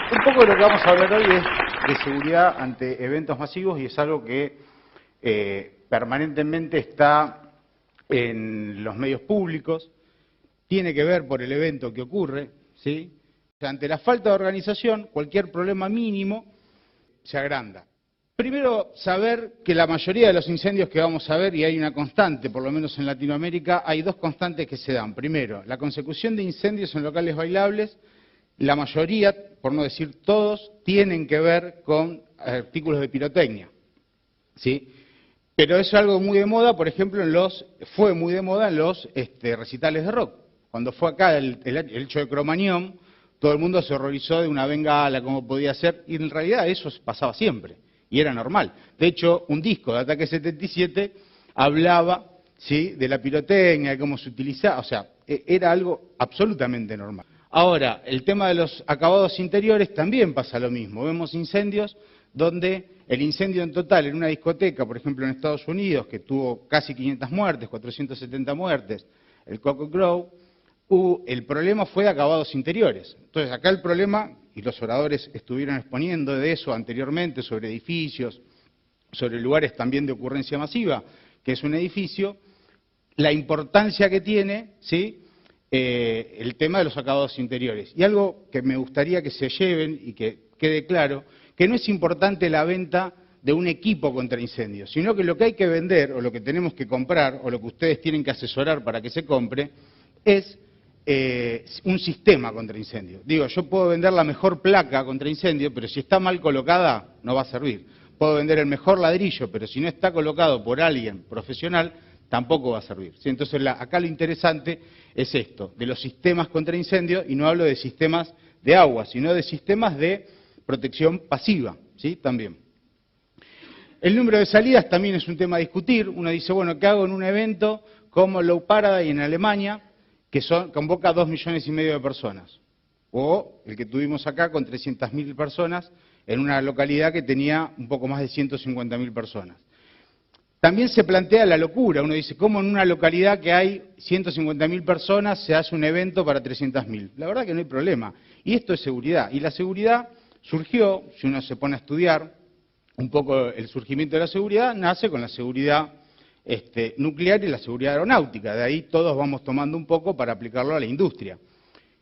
Un poco de lo que vamos a hablar hoy es de seguridad ante eventos masivos y es algo que permanentemente está en los medios públicos, tiene que ver por el evento que ocurre, ¿sí? O sea, ante la falta de organización, cualquier problema mínimo se agranda. Primero, saber que la mayoría de los incendios que vamos a ver, y hay una constante, por lo menos en Latinoamérica, hay dos constantes que se dan. Primero, la consecución de incendios en locales bailables, la mayoría, por no decir todos, tienen que ver con artículos de pirotecnia, ¿sí? Pero es algo muy de moda, por ejemplo, fue muy de moda en los recitales de rock. Cuando fue acá el hecho de Cromañón, todo el mundo se horrorizó de una bengala, cómo podía ser, y en realidad eso pasaba siempre, y era normal. De hecho, un disco de Ataque 77 hablaba, ¿sí?, de la pirotecnia, de cómo se utilizaba, o sea, era algo absolutamente normal. Ahora, el tema de los acabados interiores también pasa lo mismo. Vemos incendios donde el incendio en total en una discoteca, por ejemplo en Estados Unidos, que tuvo casi 500 muertes, 470 muertes, el Coco Grove, el problema fue de acabados interiores. Entonces acá el problema, y los oradores estuvieron exponiendo de eso anteriormente, sobre edificios, sobre lugares también de ocurrencia masiva, que es un edificio, la importancia que tiene, ¿sí?, el tema de los acabados interiores. Y algo que me gustaría que se lleven y que quede claro, que no es importante la venta de un equipo contra incendios, sino que lo que hay que vender, o lo que tenemos que comprar, o lo que ustedes tienen que asesorar para que se compre, es un sistema contra incendios. Digo, yo puedo vender la mejor placa contra incendio, pero si está mal colocada, no va a servir. Puedo vender el mejor ladrillo, pero si no está colocado por alguien profesional, tampoco va a servir, ¿sí? Entonces, acá lo interesante es esto, de los sistemas contra incendios, y no hablo de sistemas de agua, sino de sistemas de protección pasiva, ¿sí?, también. El número de salidas también es un tema a discutir. Uno dice, bueno, ¿qué hago en un evento como Low Paradise en Alemania, que convoca a 2,5 millones de personas? O el que tuvimos acá con 300.000 personas en una localidad que tenía un poco más de 150.000 personas. También se plantea la locura. Uno dice, ¿cómo en una localidad que hay 150.000 personas se hace un evento para 300.000? La verdad que no hay problema. Y esto es seguridad. Y la seguridad surgió, si uno se pone a estudiar un poco el surgimiento de la seguridad, nace con la seguridad nuclear y la seguridad aeronáutica. De ahí todos vamos tomando un poco para aplicarlo a la industria.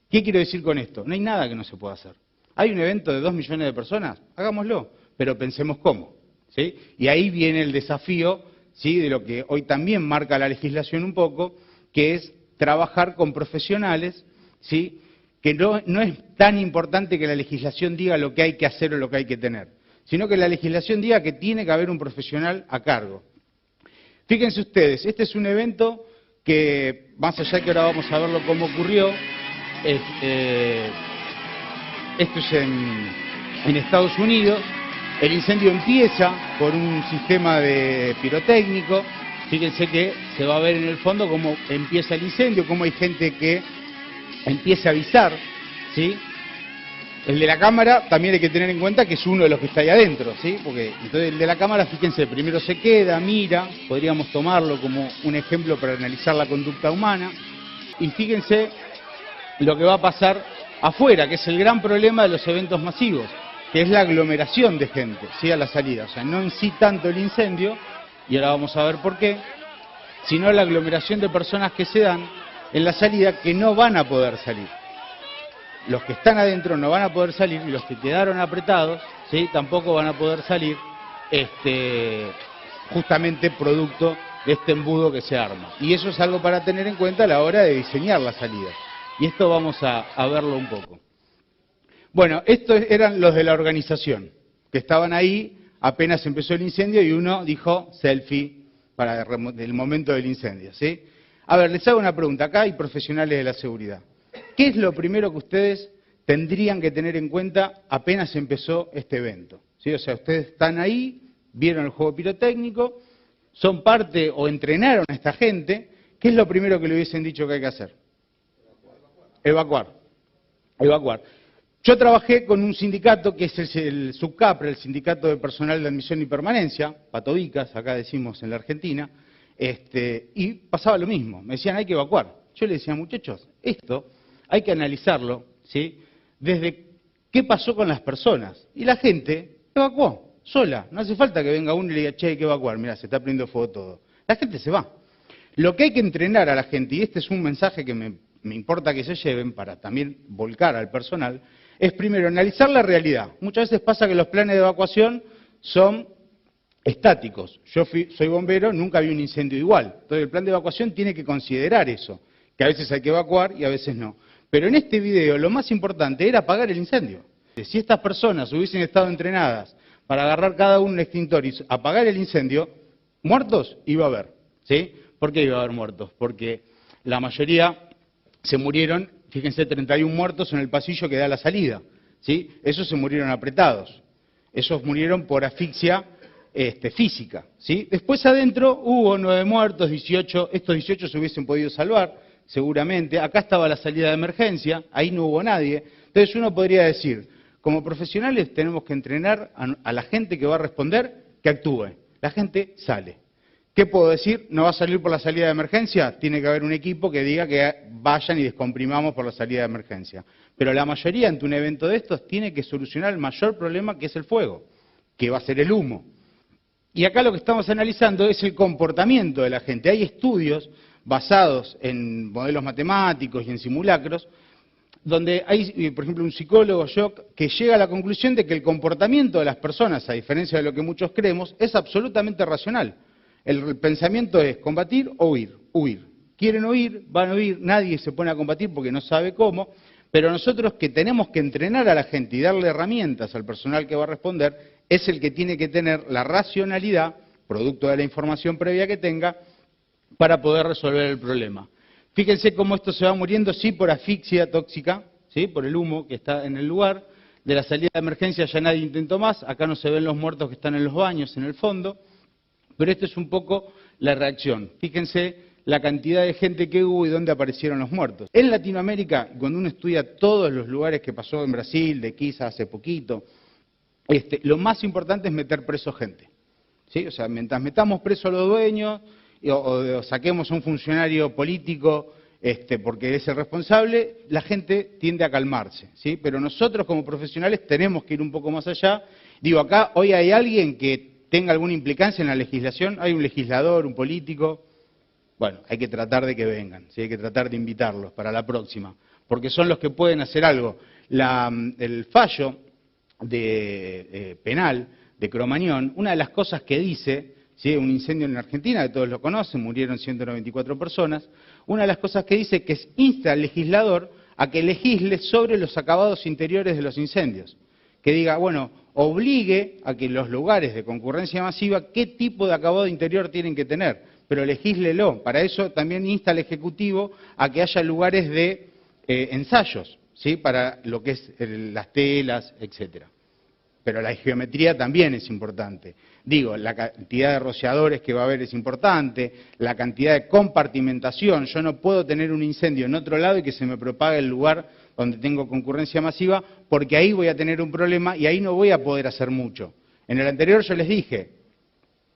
¿Qué quiero decir con esto? No hay nada que no se pueda hacer. ¿Hay un evento de 2 millones de personas? Hagámoslo, pero pensemos cómo, ¿sí? Y ahí viene el desafío, ¿sí?, de lo que hoy también marca la legislación un poco, que es trabajar con profesionales, ¿sí?, que no es tan importante que la legislación diga lo que hay que hacer o lo que hay que tener, sino que la legislación diga que tiene que haber un profesional a cargo. Fíjense ustedes, este es un evento que, más allá de que ahora vamos a verlo cómo ocurrió, esto es en Estados Unidos. El incendio empieza por un sistema de pirotécnico. Fíjense que se va a ver en el fondo cómo empieza el incendio, cómo hay gente que empieza a avisar, ¿sí? El de la cámara también hay que tener en cuenta que es uno de los que está ahí adentro, ¿sí? Porque entonces el de la cámara, fíjense, primero se queda, mira, podríamos tomarlo como un ejemplo para analizar la conducta humana. Y fíjense lo que va a pasar afuera, que es el gran problema de los eventos masivos, que es la aglomeración de gente, ¿sí?, a la salida. O sea, no en sí tanto el incendio, y ahora vamos a ver por qué, sino la aglomeración de personas que se dan en la salida que no van a poder salir. Los que están adentro no van a poder salir, y los que quedaron apretados, ¿sí?, tampoco van a poder salir, justamente producto de este embudo que se arma. Y eso es algo para tener en cuenta a la hora de diseñar las salidas. Y esto vamos a verlo un poco. Bueno, estos eran los de la organización, que estaban ahí apenas empezó el incendio y uno dijo selfie para el momento del incendio, ¿sí? A ver, les hago una pregunta. Acá hay profesionales de la seguridad. ¿Qué es lo primero que ustedes tendrían que tener en cuenta apenas empezó este evento? ¿Sí? O sea, ustedes están ahí, vieron el juego pirotécnico, son parte o entrenaron a esta gente. ¿Qué es lo primero que le hubiesen dicho que hay que hacer? Evacuar. Evacuar. Yo trabajé con un sindicato que es el SUBCAPRE, el Sindicato de Personal de Admisión y Permanencia, patobicas, acá decimos en la Argentina, y pasaba lo mismo. Me decían, hay que evacuar. Yo les decía, muchachos, esto hay que analizarlo, ¿sí?, desde ¿qué pasó con las personas? Y la gente evacuó, sola. No hace falta que venga uno y le diga, che, hay que evacuar, mirá, se está prendiendo fuego todo. La gente se va. Lo que hay que entrenar a la gente, y este es un mensaje que me importa que se lleven para también volcar al personal, es primero analizar la realidad. Muchas veces pasa que los planes de evacuación son estáticos. Yo soy bombero, nunca vi un incendio igual. Entonces el plan de evacuación tiene que considerar eso, que a veces hay que evacuar y a veces no. Pero en este video lo más importante era apagar el incendio. Si estas personas hubiesen estado entrenadas para agarrar cada uno un extintor y apagar el incendio, muertos iba a haber, ¿sí? ¿Por qué iba a haber muertos? Porque la mayoría se murieron, fíjense, 31 muertos en el pasillo que da a la salida, ¿sí? Esos se murieron apretados, esos murieron por asfixia física, ¿sí? Después adentro hubo 9 muertos, 18, estos 18 se hubiesen podido salvar, seguramente. Acá estaba la salida de emergencia, ahí no hubo nadie. Entonces uno podría decir, como profesionales tenemos que entrenar a la gente que va a responder que actúe. La gente sale. ¿Qué puedo decir? ¿No va a salir por la salida de emergencia? Tiene que haber un equipo que diga que vayan y descomprimamos por la salida de emergencia. Pero la mayoría ante un evento de estos tiene que solucionar el mayor problema que es el fuego, que va a ser el humo. Y acá lo que estamos analizando es el comportamiento de la gente. Hay estudios basados en modelos matemáticos y en simulacros, donde hay, por ejemplo, un psicólogo, Jock, que llega a la conclusión de que el comportamiento de las personas, a diferencia de lo que muchos creemos, es absolutamente racional. El pensamiento es combatir o huir, huir. Quieren huir, van a huir, nadie se pone a combatir porque no sabe cómo, pero nosotros que tenemos que entrenar a la gente y darle herramientas al personal que va a responder, es el que tiene que tener la racionalidad, producto de la información previa que tenga, para poder resolver el problema. Fíjense cómo esto se va muriendo, sí, por asfixia tóxica, sí, por el humo que está en el lugar. De la salida de emergencia ya nadie intentó más, acá no se ven los muertos que están en los baños, en el fondo, pero esto es un poco la reacción. Fíjense la cantidad de gente que hubo y dónde aparecieron los muertos. En Latinoamérica, cuando uno estudia todos los lugares que pasó en Brasil, de Quiza hace poquito, lo más importante es meter preso gente, ¿sí? O sea, mientras metamos preso a los dueños o saquemos a un funcionario político porque es el responsable, la gente tiende a calmarse, ¿sí? Pero nosotros como profesionales tenemos que ir un poco más allá. Digo, acá hoy hay alguien que tenga alguna implicancia en la legislación, hay un legislador, un político. Bueno, hay que tratar de que vengan, ¿sí? Hay que tratar de invitarlos para la próxima, porque son los que pueden hacer algo. El fallo penal de Cromañón, una de las cosas que dice, ¿sí? Un incendio en Argentina, que todos lo conocen, murieron 194 personas, una de las cosas que dice que insta al legislador a que legisle sobre los acabados interiores de los incendios. Que diga, bueno, obligue a que los lugares de concurrencia masiva, qué tipo de acabado interior tienen que tener, pero legíslelo. Para eso también insta al Ejecutivo a que haya lugares de ensayos, ¿sí? Para lo que es las telas, etcétera. Pero la geometría también es importante. Digo, la cantidad de rociadores que va a haber es importante, la cantidad de compartimentación. Yo no puedo tener un incendio en otro lado y que se me propague el lugar donde tengo concurrencia masiva, porque ahí voy a tener un problema y ahí no voy a poder hacer mucho. En el anterior yo les dije,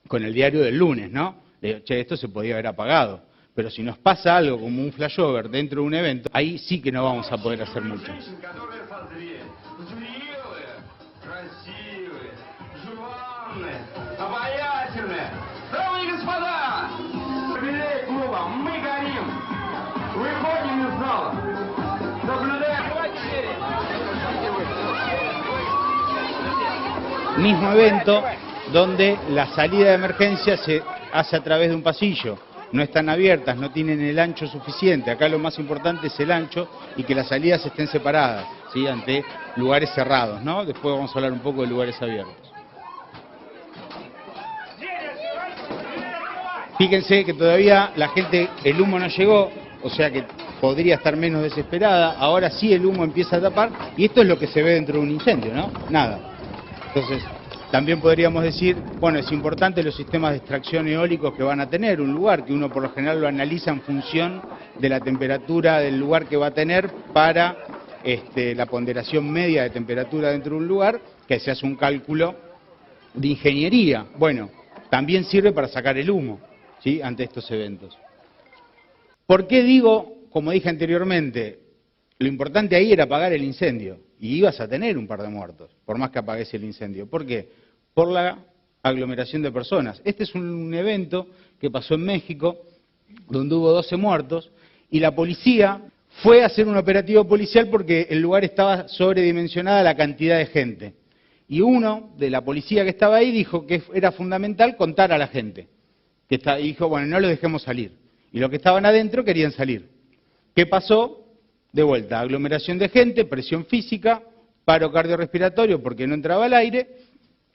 con el diario del lunes, ¿no? Le digo, che, esto se podía haber apagado. Pero si nos pasa algo como un flashover dentro de un evento, ahí sí que no vamos a poder hacer mucho. Mismo evento donde la salida de emergencia se hace a través de un pasillo. No están abiertas, no tienen el ancho suficiente. Acá lo más importante es el ancho y que las salidas estén separadas, ¿sí? Ante lugares cerrados, ¿no? Después vamos a hablar un poco de lugares abiertos. Fíjense que todavía la gente, el humo no llegó, o sea que podría estar menos desesperada. Ahora sí el humo empieza a tapar y esto es lo que se ve dentro de un incendio, ¿no? Nada. Entonces, también podríamos decir, bueno, es importante los sistemas de extracción eólicos que van a tener un lugar, que uno por lo general lo analiza en función de la temperatura del lugar que va a tener para la ponderación media de temperatura dentro de un lugar, que se hace un cálculo de ingeniería. Bueno, también sirve para sacar el humo, ¿sí? Ante estos eventos. ¿Por qué digo, como dije anteriormente, lo importante ahí era apagar el incendio? y ibas a tener un par de muertos, por más que apagues el incendio. ¿Por qué? Por la aglomeración de personas. Este es un evento que pasó en México, donde hubo 12 muertos, y la policía fue a hacer un operativo policial porque el lugar estaba sobredimensionada la cantidad de gente. Y uno de la policía que estaba ahí dijo que era fundamental contar a la gente. Y dijo, bueno, no los dejemos salir. Y los que estaban adentro querían salir. ¿Qué pasó? De vuelta, aglomeración de gente, presión física, paro cardiorrespiratorio porque no entraba el aire,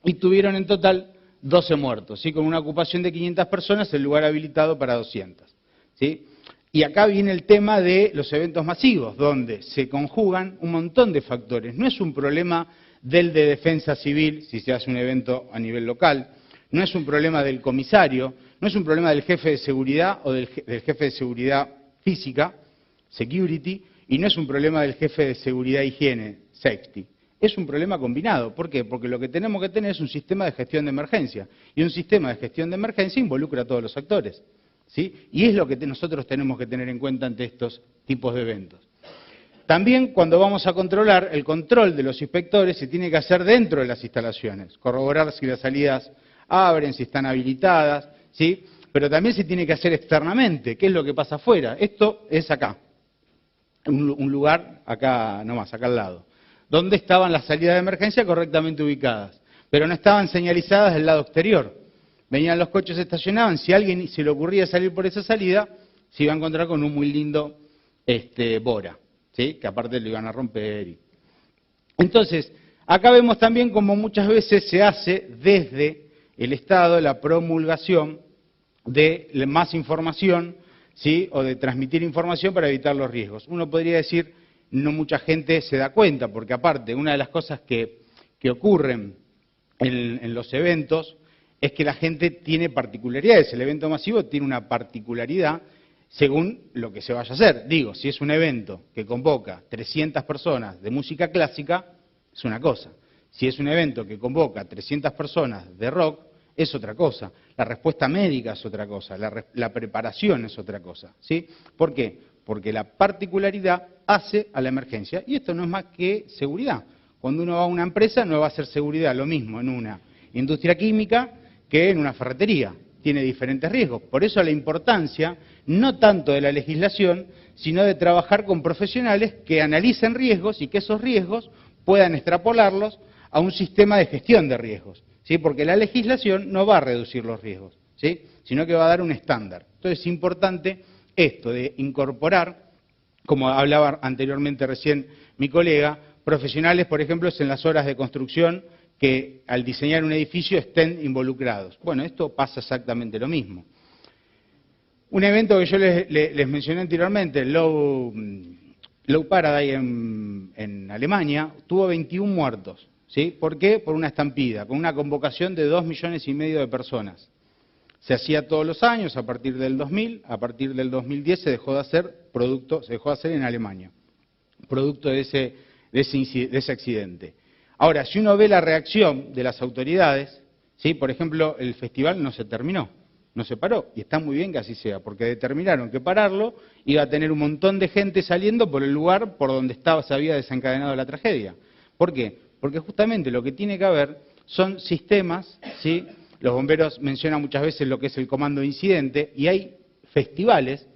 y tuvieron en total 12 muertos, ¿sí? Con una ocupación de 500 personas, el lugar habilitado para 200. ¿Sí? Y acá viene el tema de los eventos masivos, donde se conjugan un montón de factores. No es un problema del de defensa civil, si se hace un evento a nivel local, no es un problema del comisario, no es un problema del jefe de seguridad o del jefe de seguridad física, security, y no es un problema del jefe de seguridad e higiene, safety. Es un problema combinado. ¿Por qué? Porque lo que tenemos que tener es un sistema de gestión de emergencia. Y un sistema de gestión de emergencia involucra a todos los actores. ¿Sí? Y es lo que nosotros tenemos que tener en cuenta ante estos tipos de eventos. También cuando vamos a controlar, el control de los inspectores se tiene que hacer dentro de las instalaciones. Corroborar si las salidas abren, si están habilitadas, ¿sí? Pero también se tiene que hacer externamente. ¿Qué es lo que pasa afuera? Esto es acá. Un lugar acá nomás, acá al lado, donde estaban las salidas de emergencia correctamente ubicadas, pero no estaban señalizadas del lado exterior. Venían los coches, estacionaban, si a alguien se le ocurría salir por esa salida, se iba a encontrar con un muy lindo Bora, ¿sí? Que aparte lo iban a romper. Entonces, acá vemos también como muchas veces se hace desde el Estado la promulgación de más información, ¿sí? O de transmitir información para evitar los riesgos. Uno podría decir, no mucha gente se da cuenta, porque aparte, una de las cosas que ocurren en los eventos es que la gente tiene particularidades. El evento masivo tiene una particularidad según lo que se vaya a hacer. Digo, si es un evento que convoca 300 personas de música clásica, es una cosa. Si es un evento que convoca 300 personas de rock, es otra cosa. La respuesta médica es otra cosa, la preparación es otra cosa, ¿sí? ¿Por qué? Porque la particularidad hace a la emergencia, y esto no es más que seguridad. Cuando uno va a una empresa no va a hacer seguridad lo mismo en una industria química que en una ferretería. Tiene diferentes riesgos. Por eso la importancia, no tanto de la legislación, sino de trabajar con profesionales que analicen riesgos y que esos riesgos puedan extrapolarlos a un sistema de gestión de riesgos. ¿Sí? Porque la legislación no va a reducir los riesgos, ¿sí? Sino que va a dar un estándar. Entonces es importante esto de incorporar, como hablaba anteriormente recién mi colega, profesionales, por ejemplo, en las horas de construcción que al diseñar un edificio estén involucrados. Bueno, esto pasa exactamente lo mismo. Un evento que yo les mencioné anteriormente, Low Paradise en Alemania, tuvo 21 muertos. ¿Sí? ¿Por qué? Por una estampida, con una convocación de 2,5 millones de personas. Se hacía todos los años, a partir del 2000, a partir del 2010 se dejó de hacer en Alemania, producto de ese accidente. Ahora, si uno ve la reacción de las autoridades, ¿sí? Por ejemplo, el festival no se terminó, no se paró, y está muy bien que así sea, porque determinaron que pararlo iba a tener un montón de gente saliendo por el lugar por donde se había desencadenado la tragedia. ¿Por qué? Porque justamente lo que tiene que haber son sistemas, ¿sí? Los bomberos mencionan muchas veces lo que es el comando de incidente, y hay festivales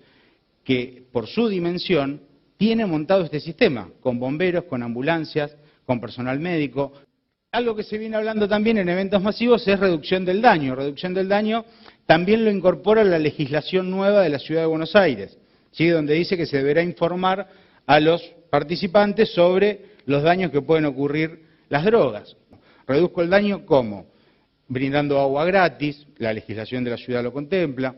que, por su dimensión, tienen montado este sistema, con bomberos, con ambulancias, con personal médico. Algo que se viene hablando también en eventos masivos es reducción del daño. Reducción del daño también lo incorpora la legislación nueva de la Ciudad de Buenos Aires, ¿sí? Donde dice que se deberá informar a los participantes sobre los daños que pueden ocurrir las drogas. Reduzco el daño, ¿cómo? Brindando agua gratis, la legislación de la ciudad lo contempla,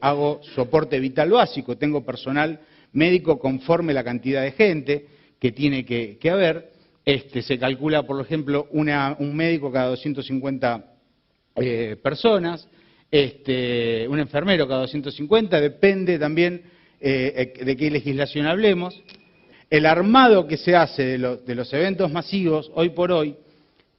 hago soporte vital básico, tengo personal médico conforme la cantidad de gente que tiene que haber, se calcula, por ejemplo, un médico cada 250 personas, un enfermero cada 250, depende también de qué legislación hablemos. El armado que se hace de los eventos masivos, hoy por hoy,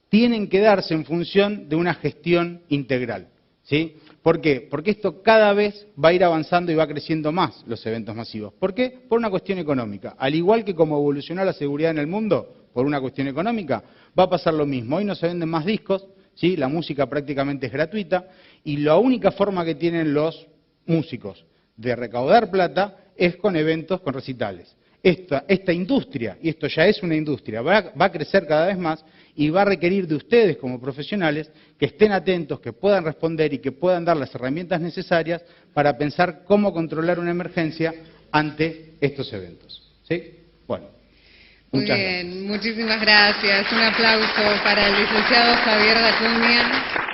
tienen que darse en función de una gestión integral, ¿sí? ¿Por qué? Porque esto cada vez va a ir avanzando y va creciendo más los eventos masivos. ¿Por qué? Por una cuestión económica. Al igual que como evolucionó la seguridad en el mundo, por una cuestión económica, va a pasar lo mismo. Hoy no se venden más discos, ¿sí? La música prácticamente es gratuita y la única forma que tienen los músicos de recaudar plata es con eventos, con recitales. Esta industria, y esto ya es una industria, va a crecer cada vez más y va a requerir de ustedes como profesionales que estén atentos, que puedan responder y que puedan dar las herramientas necesarias para pensar cómo controlar una emergencia ante estos eventos. ¿Sí? Bueno, muchas gracias. Muy bien, muchísimas gracias. Un aplauso para el licenciado Javier Dacuña.